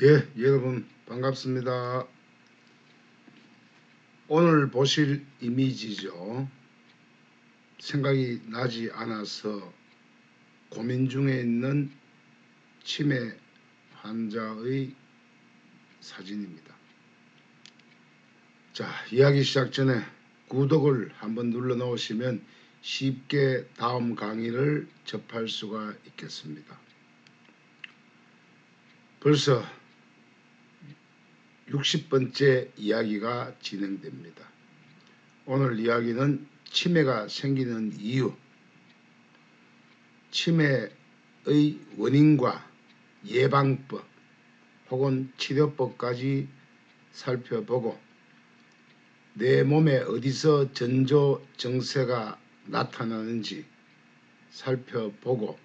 예, 여러분 반갑습니다. 오늘 보실 이미지죠. 생각이 나지 않아서 고민 중에 있는 치매 환자의 사진입니다. 자, 이야기 시작 전에 구독을 한번 눌러 놓으시면 쉽게 다음 강의를 접할 수가 있겠습니다. 벌써 60번째 이야기가 진행됩니다. 오늘 이야기는 치매가 생기는 이유, 치매의 원인과 예방법 혹은 치료법까지 살펴보고 내 몸에 어디서 전조 증세가 나타나는지 살펴보고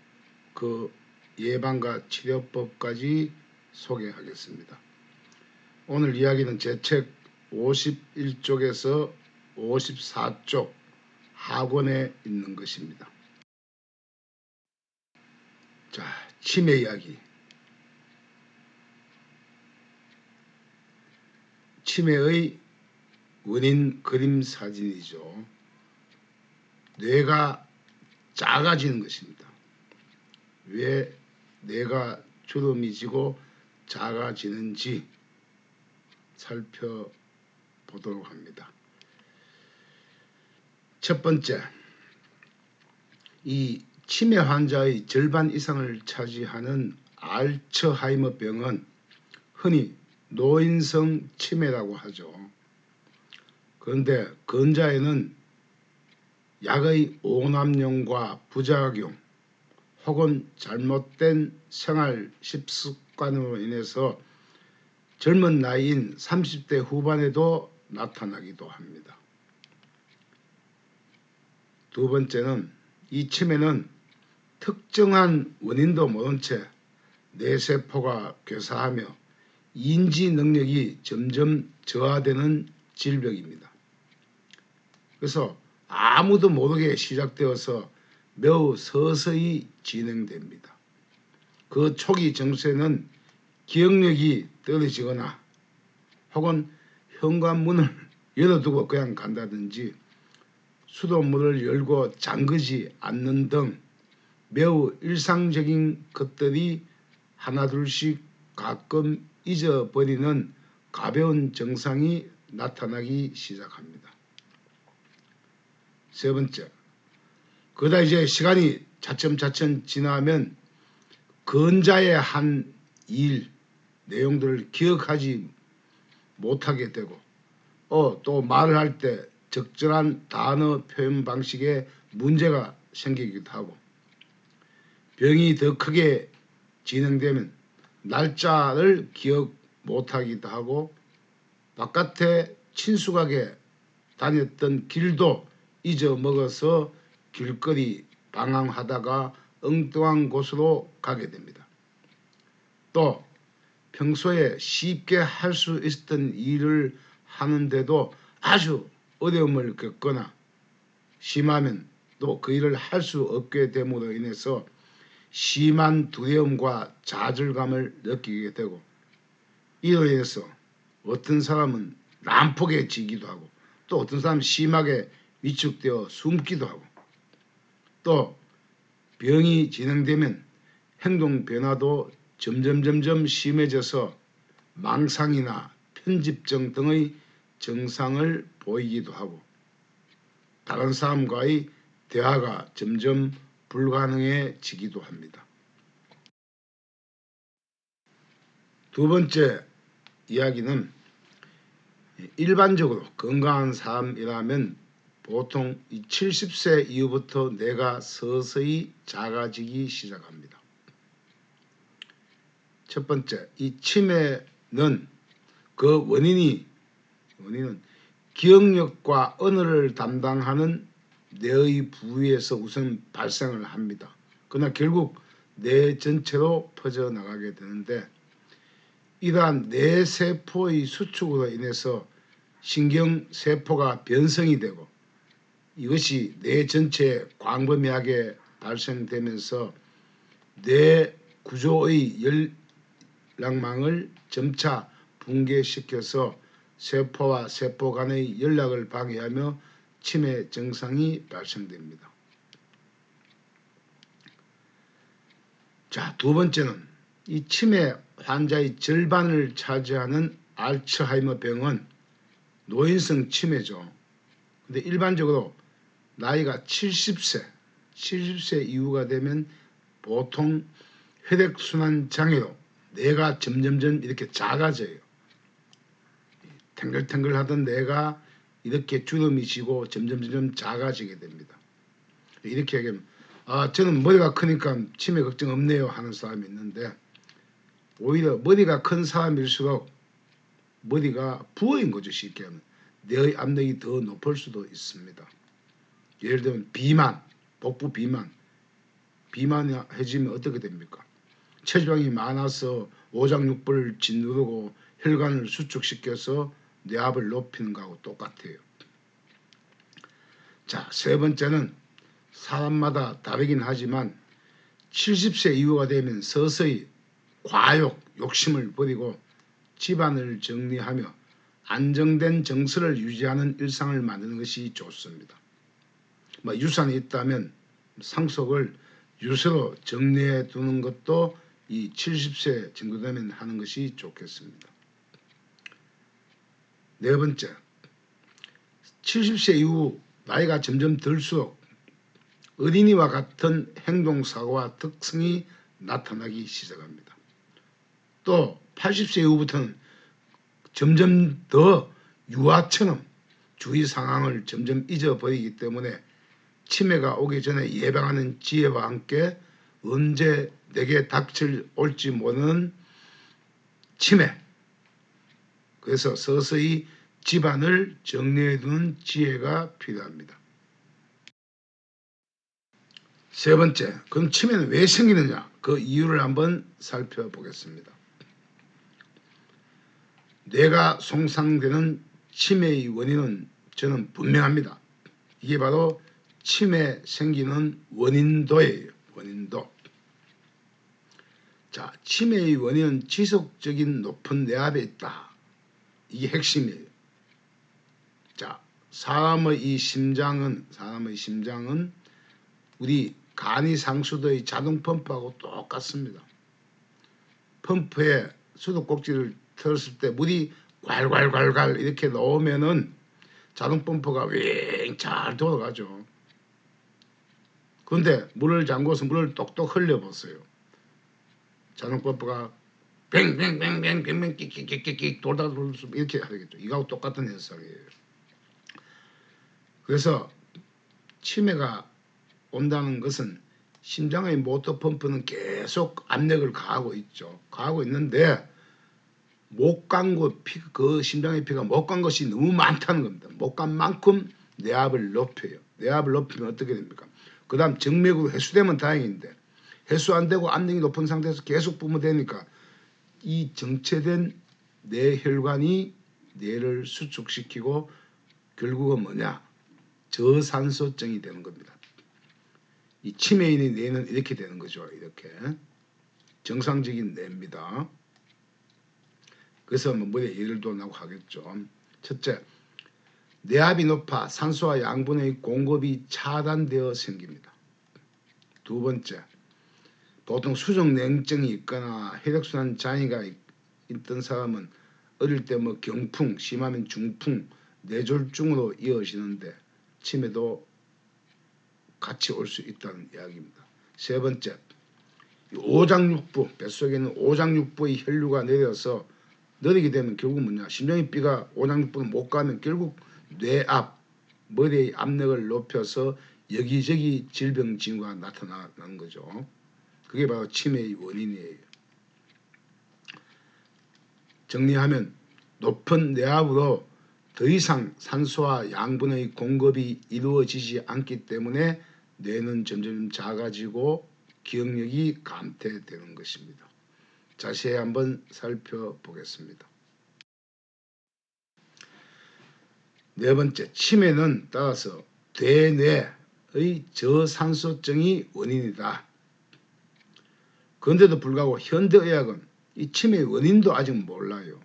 그 예방과 치료법까지 소개하겠습니다. 오늘 이야기는 제 책 51쪽에서 54쪽 하권에 있는 것입니다. 자, 치매 이야기. 치매의 원인 그림 사진이죠. 뇌가 작아지는 것입니다. 왜 뇌가 주름이 지고 작아지는지 살펴보도록 합니다. 첫 번째, 이 치매 환자의 절반 이상을 차지하는 알츠하이머 병은 흔히 노인성 치매라고 하죠. 그런데 건자에는 약의 오남용과 부작용 혹은 잘못된 생활习습관으로 인해서 젊은 나이인 30대 후반에도 나타나기도 합니다. 두 번째는 이 치매는 특정한 원인도 모른 채 뇌세포가 괴사하며 인지 능력이 점점 저하되는 질병입니다. 그래서 아무도 모르게 시작되어서 매우 서서히 진행됩니다. 그 초기 증세는 기억력이 떨어지거나 혹은 현관문을 열어두고 그냥 간다든지 수도문을 열고 잠그지 않는 등 매우 일상적인 것들이 하나둘씩 가끔 잊어버리는 가벼운 증상이 나타나기 시작합니다. 세 번째, 그러다 이제 시간이 차츰차츰 지나면 건자의 한 일 내용들을 기억하지 못하게 되고 또 말을 할 때 적절한 단어 표현 방식에 문제가 생기기도 하고 병이 더 크게 진행되면 날짜를 기억 못하기도 하고 바깥에 친숙하게 다녔던 길도 잊어먹어서 길거리 방황하다가 엉뚱한 곳으로 가게 됩니다. 또 평소에 쉽게 할 수 있었던 일을 하는데도 아주 어려움을 겪거나 심하면 또 그 일을 할 수 없게 됨으로 인해서 심한 두려움과 좌절감을 느끼게 되고 이로 인해서 어떤 사람은 난폭해지기도 하고 또 어떤 사람은 심하게 위축되어 숨기도 하고 또 병이 진행되면 행동 변화도 점점 심해져서 망상이나 편집증 등의 증상을 보이기도 하고 다른 사람과의 대화가 점점 불가능해지기도 합니다. 두 번째 이야기는 일반적으로 건강한 사람이라면 보통 70세 이후부터 뇌가 서서히 작아지기 시작합니다. 첫 번째, 이 치매는 그 원인은 기억력과 언어를 담당하는 뇌의 부위에서 우선 발생을 합니다. 그러나 결국 뇌 전체로 퍼져나가게 되는데 이러한 뇌세포의 수축으로 인해서 신경세포가 변성이 되고 이것이 뇌 전체에 광범위하게 발생되면서 뇌 구조의 혈락망을 점차 붕괴시켜서 세포와 세포 간의 연락을 방해하며 치매 증상이 발생됩니다. 자, 두 번째는 이 치매 환자의 절반을 차지하는 알츠하이머 병은 노인성 치매죠. 근데 일반적으로 나이가 70세 이후가 되면 보통 혈액순환 장애로 뇌가 점점점 이렇게 작아져요. 탱글탱글 하던 뇌가 이렇게 주름이 지고 점점 작아지게 됩니다. 이렇게 얘기하면 저는 머리가 크니까 치매 걱정 없네요 하는 사람이 있는데, 오히려 머리가 큰 사람일수록 머리가 부어인 거죠. 쉽게 하면 뇌의 압력이 더 높을 수도 있습니다. 예를 들면 비만, 복부 비만해지면 어떻게 됩니까? 체지방이 많아서 오장육부를 짓누르고 혈관을 수축시켜서 뇌압을 높이는 거하고 똑같아요. 자, 세 번째는 사람마다 다르긴 하지만 70세 이후가 되면 서서히 과욕, 욕심을 버리고 집안을 정리하며 안정된 정서를 유지하는 일상을 만드는 것이 좋습니다. 유산이 있다면 상속을 유서로 정리해 두는 것도 이 70세 정도 되면 하는 것이 좋겠습니다. 네 번째, 70세 이후 나이가 점점 들수록 어린이와 같은 행동사고와 특성이 나타나기 시작합니다. 또 80세 이후부터는 점점 더 유아처럼 주위 상황을 점점 잊어버리기 때문에 치매가 오기 전에 예방하는 지혜와 함께 언제 내게 닥쳐올지 모르는 치매, 그래서 서서히 집안을 정리해두는 지혜가 필요합니다. 세 번째, 그럼 치매는 왜 생기느냐? 그 이유를 한번 살펴보겠습니다. 뇌가 손상되는 치매의 원인은 저는 분명합니다. 이게 바로 치매 생기는 원인도예요. 원인도. 자, 치매의 원인은 지속적인 높은 뇌압에 있다. 이게 핵심이에요. 자, 사람의 심장은 우리 간이 상수도의 자동 펌프하고 똑같습니다. 펌프에 수도꼭지를 틀었을 때 물이 괄괄괄괄 이렇게 넣으면은 자동 펌프가 윙 잘 돌아가죠. 그런데 물을 잠궈서 물을 똑똑 흘려보세요. 자동 펌프가 뱅뱅뱅뱅뱅뱅 끽끽끽끽 돌다가 이렇게 하겠죠. 이거하고 똑같은 현상이에요. 그래서 치매가 온다는 것은 심장의 모터 펌프는 계속 압력을 가하고 있죠. 가하고 있는데 못 간 그 심장의 피가 못 간 것이 너무 많다는 겁니다. 못 간 만큼 뇌압을 높여요. 뇌압을 높이면 어떻게 됩니까? 그 다음 정맥으로 해소되면 다행인데 해소 안 되고 압력이 높은 상태에서 계속 뿜어대니까 이 정체된 뇌혈관이 뇌를 수축시키고 결국은 뭐냐? 저산소증이 되는 겁니다. 이 치매인의 뇌는 이렇게 되는 거죠. 이렇게 정상적인 뇌입니다. 그래서 머리에 예를 들라고 하겠죠. 첫째, 뇌압이 높아 산소와 양분의 공급이 차단되어 생깁니다. 두 번째, 보통 수족냉증이 있거나 혈액순환 장애가 있던 사람은 어릴 때 경풍, 심하면 중풍, 뇌졸중으로 이어지는데 치매도 같이 올 수 있다는 이야기입니다. 세 번째, 오장육부, 뱃속에 있는 오장육부의 혈류가 내려서 느리게 되면 결국 뭐냐? 심장의 삐가 오장육부를 못 가면 결국 뇌압, 머리의 압력을 높여서 여기저기 질병 징후가 나타나는 거죠. 그게 바로 치매의 원인이에요. 정리하면 높은 뇌압으로 더 이상 산소와 양분의 공급이 이루어지지 않기 때문에 뇌는 점점 작아지고 기억력이 감퇴되는 것입니다. 자세히 한번 살펴보겠습니다. 네 번째, 치매는 따라서 대뇌의 저산소증이 원인이다. 그런데도 불구하고 현대의학은 이 치매의 원인도 아직 몰라요.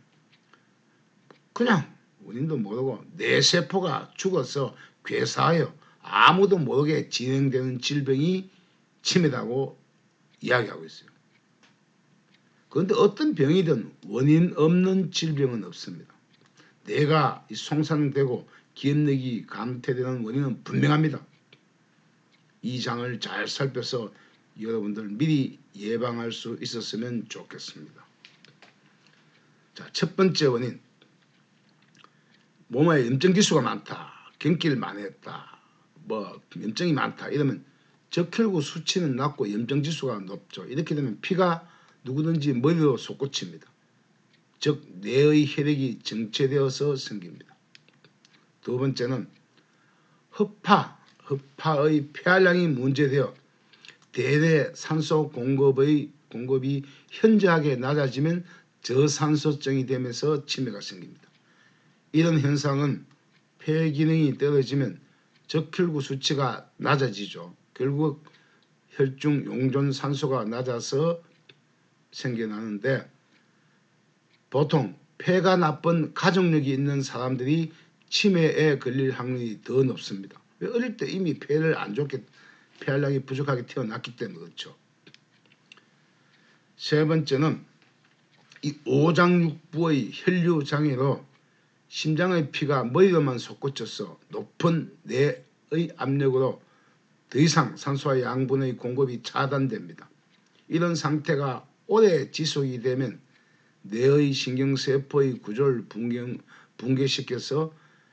그냥 원인도 모르고 뇌세포가 죽어서 괴사하여 아무도 모르게 진행되는 질병이 치매라고 이야기하고 있어요. 그런데 어떤 병이든 원인 없는 질병은 없습니다. 뇌가 손상되고 기억력이 감퇴되는 원인은 분명합니다. 이 장을 잘 살펴서 여러분들 미리 예방할 수 있었으면 좋겠습니다. 자, 첫 번째 원인, 몸에 염증지수가 많다, 경기를 많이 했다, 염증이 많다 이러면 적혈구 수치는 낮고 염증지수가 높죠. 이렇게 되면 피가 누구든지 머리로 솟구칩니다. 즉 뇌의 혈액이 정체되어서 생깁니다. 두 번째는 허파의 폐활량이 문제되어 대뇌 산소 공급이 현저하게 낮아지면 저산소증이 되면서 치매가 생깁니다. 이런 현상은 폐 기능이 떨어지면 적혈구 수치가 낮아지죠. 결국 혈중 용존 산소가 낮아서 생겨나는데 보통 폐가 나쁜 가족력이 있는 사람들이 치매에 걸릴 확률이 더 높습니다. 왜? 어릴 때 이미 폐를 안 좋게 폐활량이 부족하게 태어났기 때문에 그렇죠. 세 번째는 이 오장육부의 혈류장애로 심장의 피가 머리로만 솟구쳐서 높은 뇌의 압력으로 더 이상 산소와 양분의 공급이 차단됩니다. 이런 상태가 오래 지속이 되면 뇌의 신경세포의 구조를 붕괴시켜서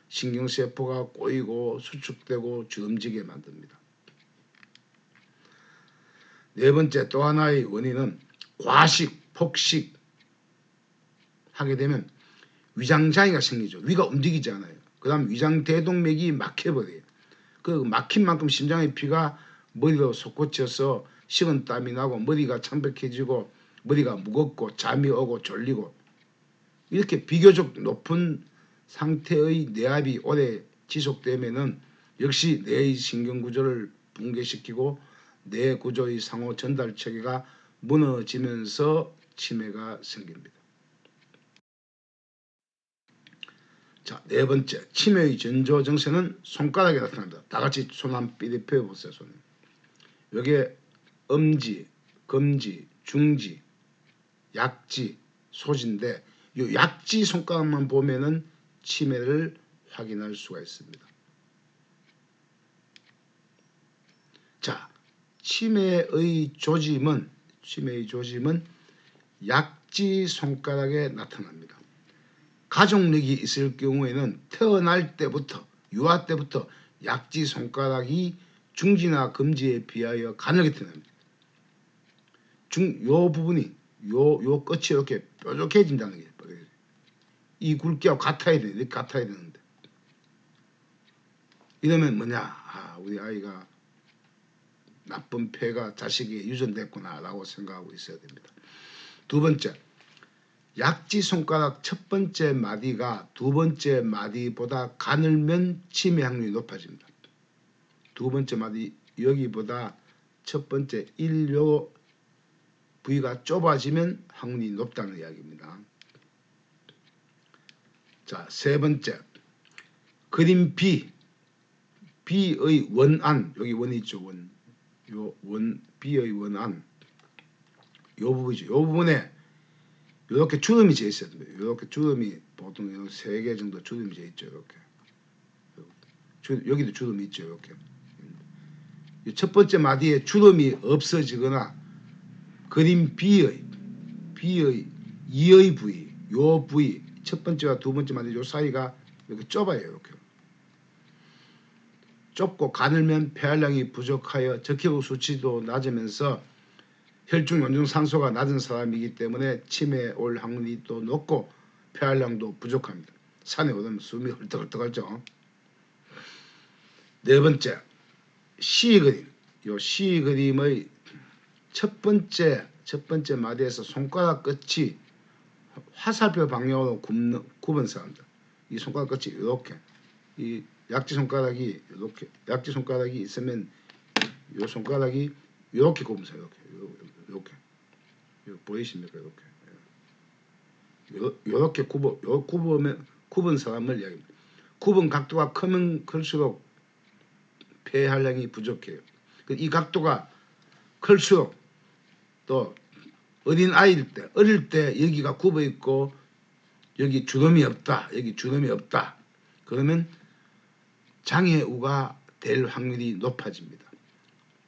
신경세포가 꼬이고 수축되고 주름지게 만듭니다. 네 번째 또 하나의 원인은 과식, 폭식 하게 되면 위장장애가 생기죠. 위가 움직이지 않아요. 그 다음 위장대동맥이 막혀버려요. 그 막힌 만큼 심장의 피가 머리로 솟구쳐서 식은땀이 나고 머리가 창백해지고 머리가 무겁고 잠이 오고 졸리고 이렇게 비교적 높은 상태의 뇌압이 오래 지속되면은 역시 뇌의 신경구조를 붕괴시키고 뇌 구조의 상호 전달 체계가 무너지면서 치매가 생깁니다. 자, 네 번째, 치매의 전조 증세는 손가락에 나타납니다. 다 같이 손 한번 삐리 펴보세요. 손. 여기에 엄지, 검지, 중지, 약지, 소지인데 이 약지 손가락만 보면은 치매를 확인할 수가 있습니다. 자, 치매의 조짐은 약지 손가락에 나타납니다. 가족력이 있을 경우에는 태어날 때부터 유아 때부터 약지 손가락이 중지나 검지에 비하여 가늘게 태어납니다. 요 부분이 요 끝이 이렇게 뾰족해진다는 게 이 굵기하고 같아야 돼. 이렇게 같아야 되는데 이러면 뭐냐? 우리 아이가 나쁜 폐가 자식에게 유전됐구나라고 생각하고 있어야 됩니다. 두 번째, 약지 손가락 첫 번째 마디가 두 번째 마디보다 가늘면 치매 확률이 높아집니다. 두 번째 마디 여기보다 첫 번째 일요 부위가 좁아지면 확률이 높다는 이야기입니다. 자, 세 번째, 그림 B의 원안, 여기 원이 있죠. B의 원안, 요 부분이죠. 요 부분에 이렇게 주름이 재 있어야 됩니다. 이렇게 주름이 보통 3개 정도 주름이 재 있죠. 이렇게. 여기도 주름이 있죠. 이렇게. 첫 번째 마디에 주름이 없어지거나 그림 B의 2의 부위, 요 부위, 첫 번째와 두 번째 마디 요 사이가 이렇게 좁아요. 이렇게. 좁고 가늘면 폐활량이 부족하여 적혈구 수치도 낮으면서 혈중 연중 산소가 낮은 사람이기 때문에 치매에 올 확률이 또 높고 폐활량도 부족합니다. 산에 오르면 숨이 헐떡헐떡하죠. 네 번째, 시그림. 요 시그림의 첫 번째 마디에서 손가락 끝이 화살표 방향으로 굽은 사람들. 이 손가락 끝이 이렇게, 이 약지 손가락이 있으면 요 손가락이 이렇게 굽으세요. 이렇게 보이십니까? 이렇게. 요렇게 굽은 사람을 이야기합니다. 굽은 각도가 크면 클수록 폐활량이 부족해요. 이 각도가 클수록 또 어린 아이일 때, 어릴 때 여기가 굽어 있고 여기 주름이 없다. 여기 주름이 없다. 그러면 장애우가 될 확률이 높아집니다.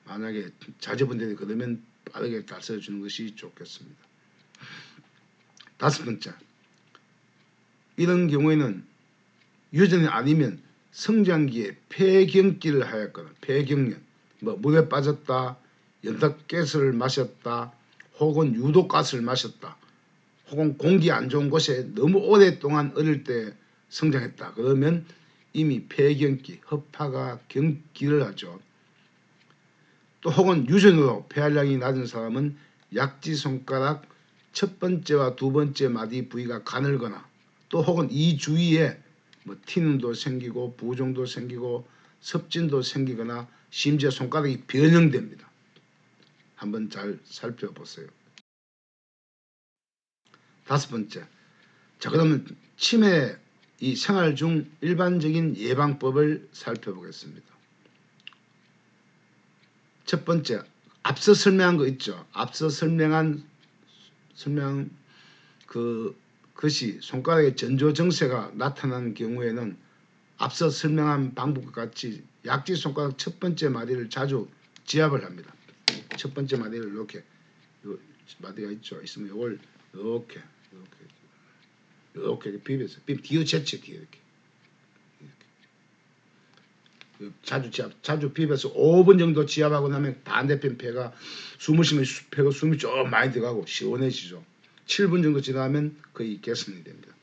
만약에 자제분들이 그러면 빠르게 다스려주는 것이 좋겠습니다. 다섯 번째, 이런 경우에는 유전이 아니면 성장기에 폐경기를 하였거나 폐경련, 물에 빠졌다, 연탄가스를 마셨다, 혹은 유독가스를 마셨다, 혹은 공기 안 좋은 곳에 너무 오랫동안 어릴 때 성장했다. 그러면 이미 폐경기, 허파가 경기를 하죠. 또 혹은 유전으로 폐활량이 낮은 사람은 약지손가락 첫 번째와 두 번째 마디 부위가 가늘거나 또 혹은 이 주위에 티눈도 생기고 부종도 생기고 섭진도 생기거나 심지어 손가락이 변형됩니다. 한번 잘 살펴보세요. 다섯 번째, 자 그러면 치매 이 생활 중 일반적인 예방법을 살펴보겠습니다. 첫 번째, 앞서 설명한 거 있죠. 앞서 설명한 그것이 손가락에 전조증세가 나타난 경우에는 앞서 설명한 방법과 같이 약지 손가락 첫 번째 마디를 자주 지압을 합니다. 첫 번째 마디를 이렇게 마디가 있죠. 있으면 이걸 이렇게 비벼서 뒤로 젖혀 뒤에 이렇게 자주 비벼서 5분 정도 지압하고 나면 반대편 폐가 숨을 쉬면 폐가 숨이 좀 많이 들어가고 시원해지죠. 7분 정도 지나면 거의 개선이 됩니다.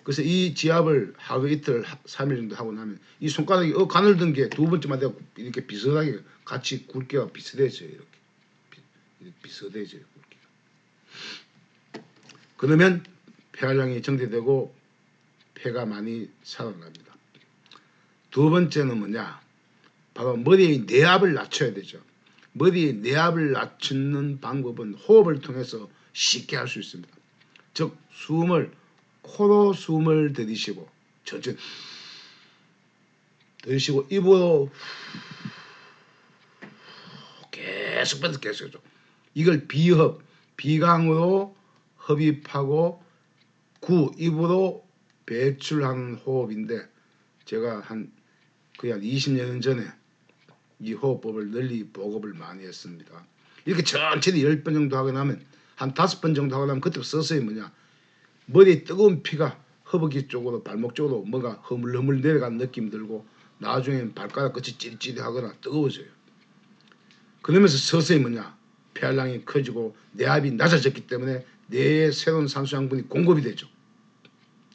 그래서 이 지압을 하루 이틀 3일 정도 하고 나면 이 손가락이 가늘던 게 두 번째 마디가 이렇게 비슷하게 같이 굵기가 비슷해져요. 이렇게 비슷해져요. 굵기가. 그러면 폐활량이 정제되고 폐가 많이 살아납니다. 두 번째는 뭐냐? 바로 머리의 내압을 낮춰야 되죠. 머리의 내압을 낮추는 방법은 호흡을 통해서 쉽게 할 수 있습니다. 즉 코로 숨을 들이쉬고 천천히 들이쉬고 입으로 계속 해줘. 이걸 비강으로 흡입하고 입으로 배출하는 호흡인데 제가 거의 한 20년 전에 이 호흡법을 널리 보급을 많이 했습니다. 이렇게 천천히 10번 정도 하고 나면 한 5번 정도 하고 나면 그때 서서히 머리에 뜨거운 피가 허벅지 쪽으로 발목 쪽으로 뭔가 허물허물 내려가는 느낌 들고 나중에 발가락 끝이 찌릿찌릿하거나 뜨거워져요. 그러면서 서서히 폐활량이 커지고 내압이 낮아졌기 때문에 뇌에 새로운 산소 양분이 공급이 되죠.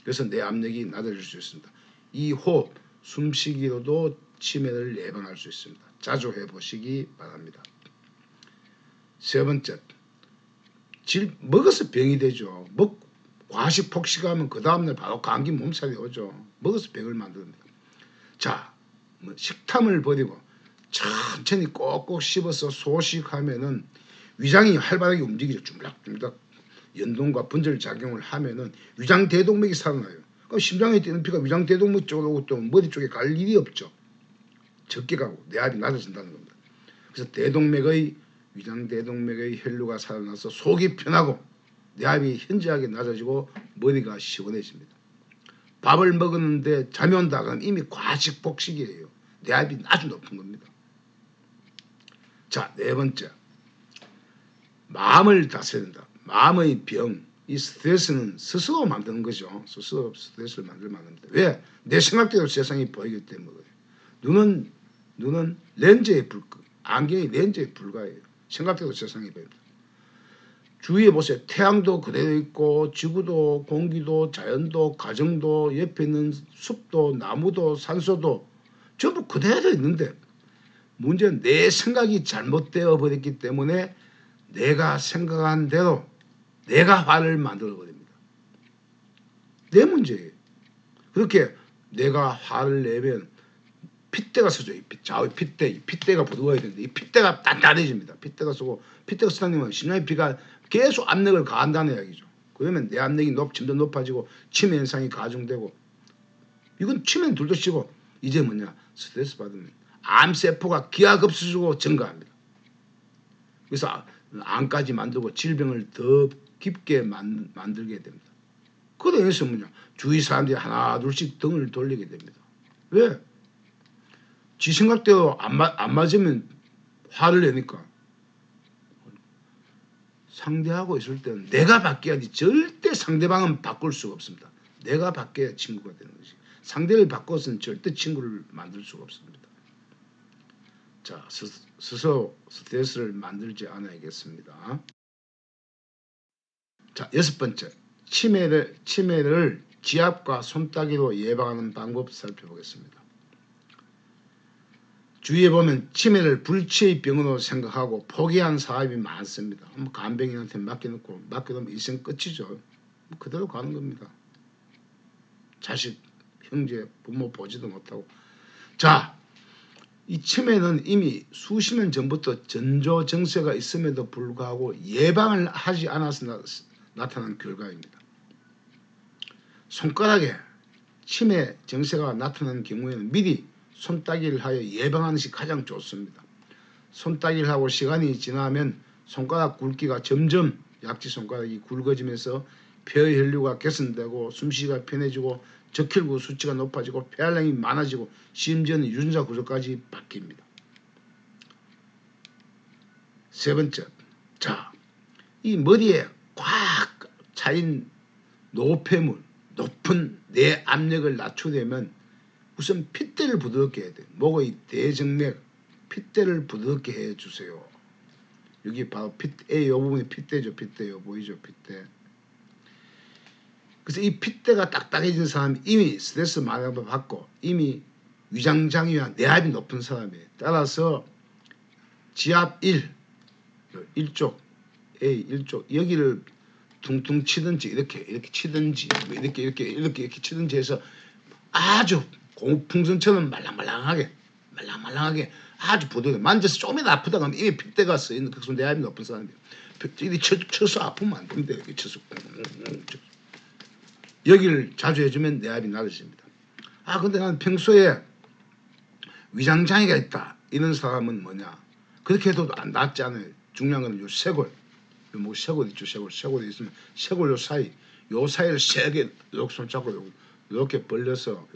그래서 뇌 압력이 낮아질 수 있습니다. 이 호흡, 숨쉬기로도 치매를 예방할 수 있습니다. 자주 해보시기 바랍니다. 세 번째, 먹어서 병이 되죠. 과식 폭식하면 그 다음날 바로 감기 몸살이 오죠. 먹어서 병을 만듭니다. 자, 식탐을 버리고 천천히 꼭꼭 씹어서 소식하면은 위장이 활발하게 움직이죠. 쭈물락쭈물락 연동과 분절 작용을 하면은 위장 대동맥이 살아나요. 그럼 심장에 뛰는 피가 위장 대동맥 쪽으로 오고 또 머리 쪽에 갈 일이 없죠. 적게 가고 내압이 낮아진다는 겁니다. 그래서 위장 대동맥의 혈류가 살아나서 속이 편하고 내압이 현저하게 낮아지고 머리가 시원해집니다. 밥을 먹었는데 잠이 온다 그러면 이미 과식 폭식이에요. 내압이 아주 높은 겁니다. 자, 네 번째, 마음을 다스려야 된다. 마음의 병, 이 스트레스는 스스로 만드는 거죠. 스스로 스트레스를 만들면 안 됩니다. 왜? 내 생각대로 세상이 보이기 때문에. 눈은 렌즈에 안경이 렌즈에 불과해요. 생각대로 세상이 보입니다. 주위에 보세요. 태양도 그대로 있고 지구도 공기도 자연도 가정도 옆에 있는 숲도 나무도 산소도 전부 그대로 있는데 문제는 내 생각이 잘못되어 버렸기 때문에 내가 생각한 대로 내가 화를 만들어 버립니다. 내 문제예요. 그렇게 내가 화를 내면 핏대가 서져요. 좌우 핏대가 부드러워야 되는데 이 핏대가 단단해집니다. 핏대가 쓰고 핏대가 쓰다는 건 심장의 피가 계속 압력을 가한다는 이야기죠. 그러면 내압력이 점점 높아지고 치매 현상이 가중되고, 이건 치매는 둘도 치고 이제 뭐냐, 스트레스 받으면 암세포가 기하급수적으로 증가합니다. 그래서 암까지 만들고 질병을 더 깊게 만들게 됩니다. 그래서 뭐냐, 주위 사람들이 하나 둘씩 등을 돌리게 됩니다. 왜? 지 생각대로 안 맞으면 화를 내니까. 상대하고 있을 때는 내가 바뀌어야지, 절대 상대방은 바꿀 수가 없습니다. 내가 바뀌어야 친구가 되는 것이. 상대를 바꿔서는 절대 친구를 만들 수가 없습니다. 자, 스스로 스트레스를 만들지 않아야겠습니다. 자, 6번째, 치매를 지압과 손따기로 예방하는 방법 살펴보겠습니다. 주위에 보면 치매를 불치의 병으로 생각하고 포기한 사람이 많습니다. 간병인한테 맡겨놓으면 일생 끝이죠. 그대로 가는 겁니다. 자식, 형제, 부모 보지도 못하고. 자, 이 치매는 이미 수십 년 전부터 전조증세가 있음에도 불구하고 예방을 하지 않아서 나타난 결과입니다. 손가락에 치매 증세가 나타나는 경우에는 미리 손따기를 하여 예방하는 것이 가장 좋습니다. 손따기를 하고 시간이 지나면 손가락 굵기가 점점 약지 손가락이 굵어지면서 폐의 혈류가 개선되고 숨쉬기가 편해지고 적혈구 수치가 높아지고 폐활량이 많아지고 심지어는 유전자 구조까지 바뀝니다. 세 번째, 자, 이 머리에 꽉 차인 노폐물, 높은 내 압력을 낮추려면 우선 핏대를 부드럽게 해야 돼요. 목의 대정맥, 핏대를 부드럽게 해주세요. 여기 바로 이 부분이 핏대죠. 핏대요. 보이죠? 핏대. 그래서 이 핏대가 딱딱해진 사람이 이미 스트레스 많이 받고 이미 위장장애와 내압이 높은 사람이에요. 따라서 지압 1쪽, A 1쪽 여기를 퉁퉁 치든지 이렇게 치든지 이렇게 치든지 해서 아주 고풍선처럼 말랑말랑하게 아주 부드럽게 만져서 조금이라도 아프다 하면 이미 핏대가 쓰이는 그 내압이 높은 사람이에요. 이리 쳐서 아프면 안 됩니다. 이렇게 쳐서 여기를 자주 해주면 내압이 낮아집니다. 근데 난 평소에 위장장애가 있다 이런 사람은 뭐냐, 그렇게 해도 낫지 않아요. 중요한 건 요 쇄골, 쇄골 있죠. 쇄골이 있으면 쇄골 요 사이를 세게 이렇게 손잡고 이렇게 벌려서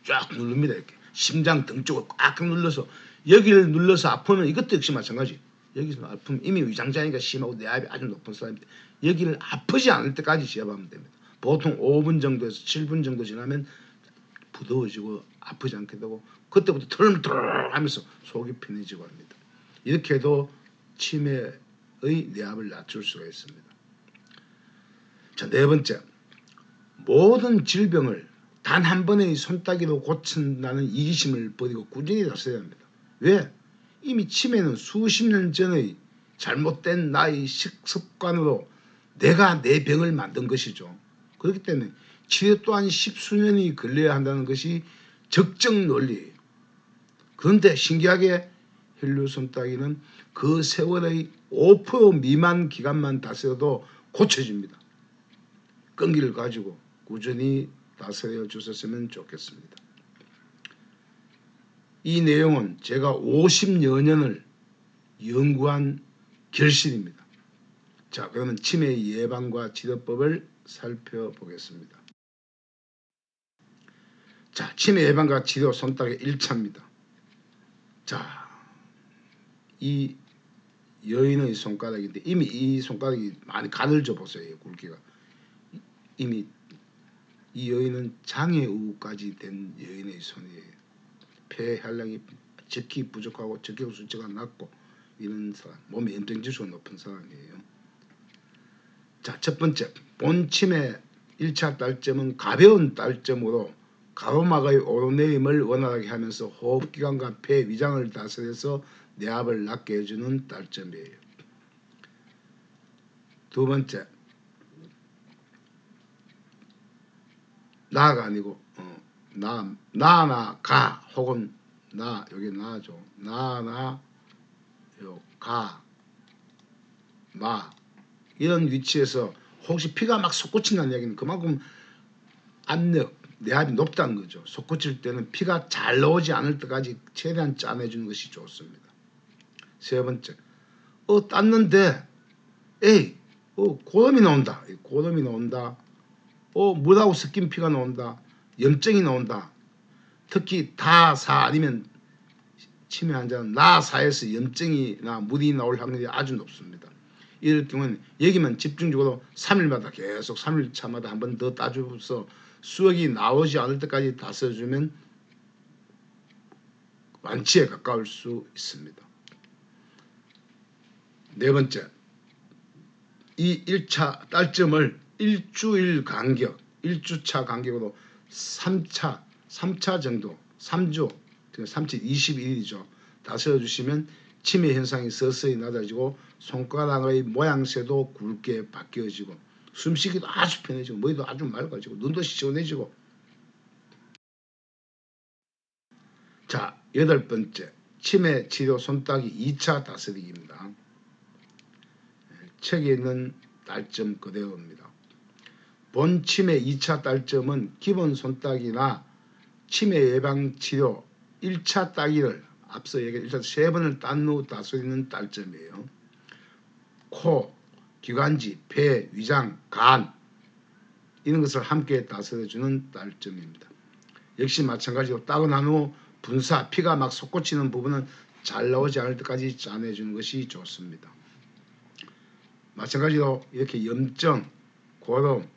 쫙 누릅니다. 이렇게 심장 등 쪽을 꽉 눌러서 여기를 눌러서 아프면 이것도 역시 마찬가지. 여기서 아프면 이미 위장장애가 심하고 내압이 아주 높은 사람인데 여기를 아프지 않을 때까지 지압하면 됩니다. 보통 5분 정도에서 7분 정도 지나면 부드러워지고 아프지 않게 되고 그때부터 털털 하면서 속이 편해지고 합니다. 이렇게 해도 치매의 내압을 낮출 수가 있습니다. 자, 네 번째, 모든 질병을 단 한 번의 손따기로 고친다는 이기심을 버리고 꾸준히 다스려야 합니다. 왜? 이미 치매는 수십 년 전의 잘못된 나의 식습관으로 내가 내 병을 만든 것이죠. 그렇기 때문에 치료 또한 십수년이 걸려야 한다는 것이 적정 논리예요. 그런데 신기하게 혈류 손따기는 그 세월의 5% 미만 기간만 다스려도 고쳐집니다. 끈기를 가지고 꾸준히 다스려 주셨으면 좋겠습니다. 이 내용은 제가 50여 년을 연구한 결실입니다. 자, 그러면 치매 예방과 치료법을 살펴보겠습니다. 자, 치매 예방과 치료 손따기 1차입니다. 자, 이 여인의 손가락인데 이미 이 손가락이 많이 가늘져 보세요. 굵기가. 이미 이 여인은 장애우까지 된 여인의 손이에요. 폐활량이 적기 부족하고 적혈 수치가 낮고 이런 사람, 몸에 염증 지수가 높은 사람이에요. 자, 첫 번째, 본침의 1차 딸점은 가벼운 딸점으로 가로막의 오르내림을 원활하게 하면서 호흡기관과 폐, 위장을 다스려서 내압을 낮게 해주는 딸점이에요. 두 번째, 나가 아니고 나나 가 혹은 나, 여기 나죠. 나나 요 가 마 이런 위치에서 혹시 피가 막 솟구친다는 이야기는 그만큼 압력, 내압이 높다는 거죠. 솟구칠 때는 피가 잘 나오지 않을 때까지 최대한 짜내주는 것이 좋습니다. 세 번째, 땄는데 고름이 나온다. 고름이 나온다. 물하고 섞인 피가 나온다. 염증이 나온다. 특히 다사 아니면 치매 환자는 나사에서 염증이나 물이 나올 확률이 아주 높습니다. 이럴 경우는 여기만 집중적으로 3일마다 계속 3일차마다 한 번 더 따주면서 수액이 나오지 않을 때까지 다써주면 완치에 가까울 수 있습니다. 네 번째, 이 1차 딸점을 일주일 간격, 1주차 간격으로 3차 정도, 3주, 3차 21일이죠. 다써주시면 치매 현상이 서서히 낮아지고 손가락의 모양새도 굵게 바뀌어지고 숨쉬기도 아주 편해지고 머리도 아주 맑아지고 눈도 시원해지고. 자, 8번째, 치매 치료 손따기 2차 다스리기입니다. 책에 있는 딸점 그대로입니다. 본 치매 2차 딸점은 기본 손따기나 치매 예방 치료 1차 따기를 앞서 얘기한 3번을 딴 후 다스리는 딸점이에요. 코, 기관지, 폐, 위장, 간 이런 것을 함께 다스려주는 딸점입니다. 역시 마찬가지로 따고 난 후 분사, 피가 막 솟구치는 부분은 잘 나오지 않을 때까지 짜내주는 것이 좋습니다. 마찬가지로 이렇게 염증, 고름,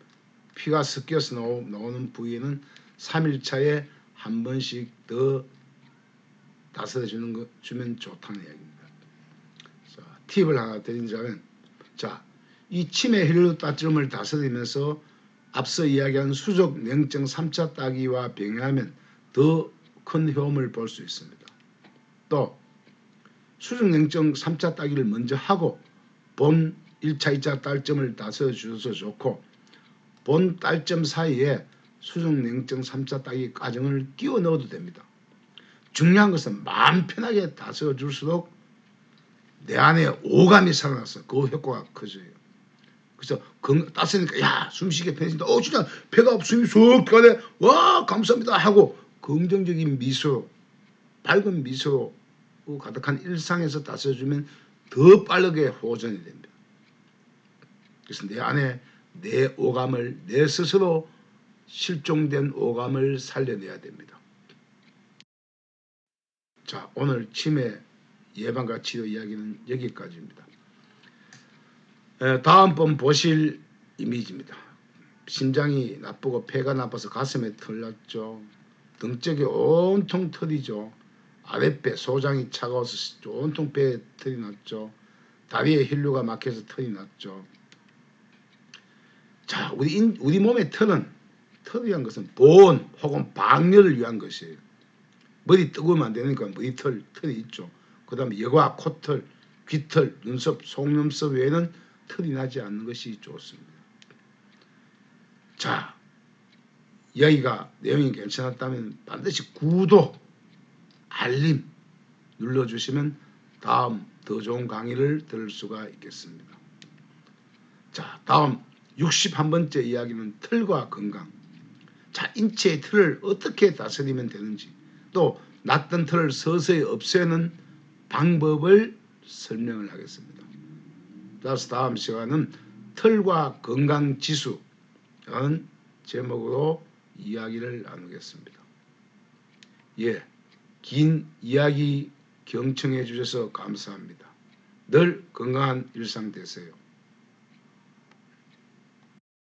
피가 섞여서 나오는 부위에는 3일차에 한 번씩 더 다스려주는 거 주면 좋다는 이야기입니다. 자, 팁을 하나 드리자면, 자, 이 치매 혈류 따점을 다스리면서 앞서 이야기한 수족 냉증 3차 따기와 병행하면 더 큰 효험을 볼 수 있습니다. 또 수족 냉증 3차 따기를 먼저 하고 본 1차, 2차 딸점을 다스려 주셔서 좋고 본 딸점 사이에 수족 냉증 3차 따기 과정을 끼워 넣어도 됩니다. 중요한 것은 마음 편하게 다스려 줄수록 내 안에 오감이 살아나서 그 효과가 커져요. 그래서 따스니까 야 숨쉬기 편해진다. 진짜 배가 숨이 쏙 가네. 와 감사합니다 하고 긍정적인 미소, 밝은 미소로 가득한 일상에서 다스려주면 더 빠르게 호전이 됩니다. 그래서 내 안에 내 오감을 내 스스로 실종된 오감을 살려내야 됩니다. 자, 오늘 치매 예방과 치료 이야기는 여기까지입니다. 다음번 보실 이미지입니다. 심장이 나쁘고 폐가 나빠서 가슴에 털 났죠. 등 쪽에 온통 털이죠. 아랫배 소장이 차가워서 온통 배에 털이 났죠. 다리에 혈류가 막혀서 털이 났죠. 자, 우리 몸의 털이란 것은 보온 혹은 방열을 위한 것이에요. 머리 뜨거우면 안 되니까 머리털이 있죠. 그 다음에 여과, 코털, 귀털, 눈썹, 속눈썹 외에는 털이 나지 않는 것이 좋습니다. 자, 여기가 내용이 괜찮았다면 반드시 구독, 알림 눌러주시면 다음 더 좋은 강의를 들을 수가 있겠습니다. 자, 다음 61번째 이야기는 털과 건강. 자, 인체의 털을 어떻게 다스리면 되는지 또 났던 털을 서서히 없애는 방법을 설명을 하겠습니다. 따라서 다음 시간은 털과 건강지수라는 제목으로 이야기를 나누겠습니다. 예, 긴 이야기 경청해 주셔서 감사합니다. 늘 건강한 일상 되세요.